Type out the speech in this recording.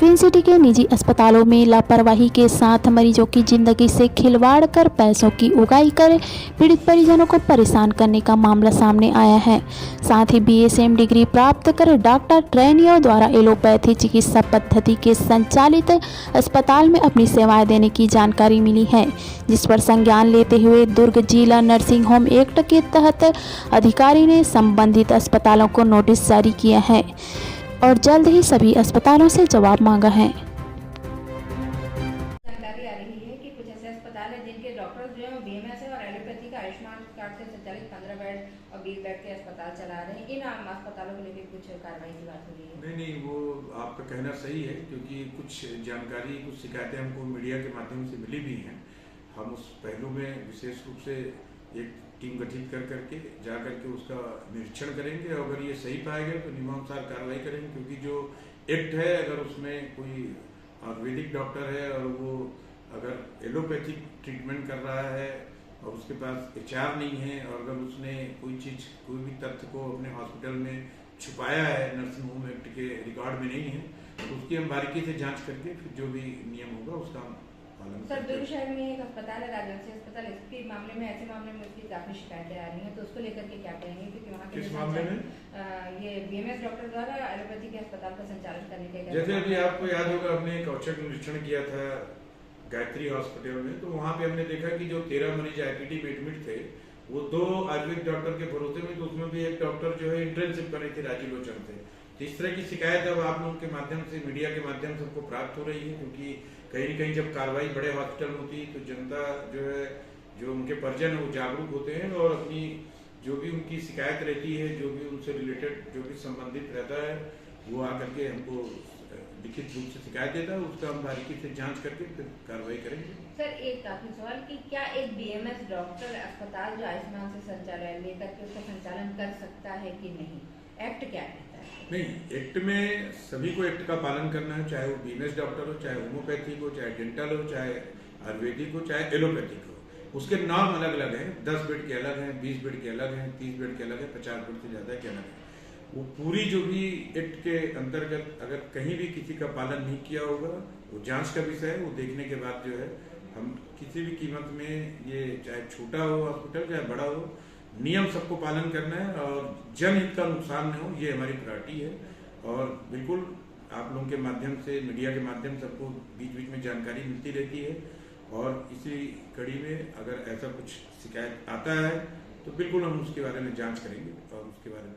Twin city के निजी अस्पतालों में लापरवाही के साथ मरीजों की जिंदगी से खिलवाड़ कर पैसों की उगाही कर पीड़ित परिजनों को परेशान करने का मामला सामने आया है। साथ ही बीएसएम डिग्री प्राप्त कर डॉक्टर ट्रेनियों द्वारा एलोपैथी चिकित्सा पद्धति के संचालित अस्पताल में अपनी सेवाएं देने की जानकारी मिली है, जिस पर संज्ञान लेते हुए दुर्ग जिला नर्सिंग होम एक्ट के तहत अधिकारी ने संबंधित अस्पतालों को नोटिस जारी किया है और जल्द ही सभी अस्पतालों से जवाब मांगा है। जानकारी आ रही है कि कुछ ऐसे अस्पताल हैं जिनके डॉक्टर जो है बीएमएस है और एलोपैथी का आयुष्मान कार्ड से संचालित 15 बेड और 20 बेड के अस्पताल चला रहे हैं। इन अस्पतालों को लेकर कुछ कार्रवाई की बात हो रही है? नहीं, वो आपका कहना सही है, क्योंकि कुछ जानकारी, कुछ शिकायतें हमको मीडिया के माध्यम से मिली भी हैं। हम उस पहलू में विशेष रूप से एक टीम गठित कर करके जा करके उसका निरीक्षण करेंगे और अगर ये सही पाया गया तो नियमानुसार कार्रवाई करेंगे, क्योंकि जो एक्ट है, अगर उसमें कोई आयुर्वेदिक डॉक्टर है और वो अगर एलोपैथिक ट्रीटमेंट कर रहा है और उसके पास एचआर नहीं है और अगर उसने कोई भी तथ्य को अपने हॉस्पिटल में छुपाया है, नर्सिंग होम एक्ट के रिकॉर्ड में नहीं है, तो उसकी हम बारीकी से जांच करके फिर जो भी नियम होगा उसका हम पालन करेंगे। सर, बेगूसराय में एक अस्पताल है, राजवंशी अस्पताल, इसके मामले में ऐसे मामले में उसकी काफी शिकायतें आ रही हैं, तो उसको लेकर के क्या कहेंगे? क्योंकि वहाँ किस मामले में? ये बीएमएस डॉक्टर द्वारा एलोपैथी के अस्पताल का संचालन करने के, जैसे अभी आपको याद होगा, हमने एक औचक निरीक्षण किया था गायत्री हॉस्पिटल में, तो वहाँ पे हमने देखा कि जो 13 मरीज आईपीटी एडमिट थे वो 2 आयुर्वेदिक डॉक्टर के भरोसे में, तो उसमें भी एक डॉक्टर जो है इंटर्नशिप कर रहे थे, राजीव लोचन थे। तो इस तरह की शिकायत अब आप लोगों के माध्यम से, मीडिया के माध्यम से हमको प्राप्त हो रही है, क्योंकि कहीं न कहीं जब कार्रवाई बड़े हॉस्पिटल में होती है तो जनता जो है, जो उनके परिजन है, वो जागरूक होते हैं और अपनी जो भी उनकी शिकायत रहती है, जो भी उनसे रिलेटेड जो भी संबंधित रहता है, वो आकर के हमको लिखित रूप से शिकायत देता है, उसका हम बारीकी से जांच करके फिर कार्रवाई करेंगे। सर, एक आखिरी सवाल कि क्या एक बीएमएस डॉक्टर अस्पताल जो आयुष्मान से संचालन लेकर के उसका संचालन कर सकता है कि नहीं? एक्ट क्या कहता है? नहीं, एक्ट में सभी को एक्ट का पालन करना है, चाहे वो बीएमएस डॉक्टर हो, चाहे होम्योपैथिक हो, चाहे डेंटल हो, चाहे आयुर्वेदिक हो, चाहे एलोपैथिक हो। उसके नाम अलग अलग हैं, 10 बेड के अलग हैं, 20 बेड के अलग हैं, 30 बेड के अलग है, 50 बेड से ज्यादा के अलग है। वो पूरी जो भी एक्ट के अंतर्गत अगर कहीं भी किसी का पालन नहीं किया होगा, वो जांच का विषय है। वो देखने के बाद जो है हम किसी भी कीमत में, ये चाहे छोटा हो हॉस्पिटल चाहे बड़ा हो, नियम सबको पालन करना है और जनहित का नुकसान न हो, ये हमारी प्रायोरिटी है। और बिल्कुल आप लोगों के माध्यम से, मीडिया के माध्यम से सबको बीच बीच में जानकारी मिलती रहती है और इसी कड़ी में अगर ऐसा कुछ शिकायत आता है तो बिल्कुल हम उसके बारे में जांच करेंगे और उसके बारे में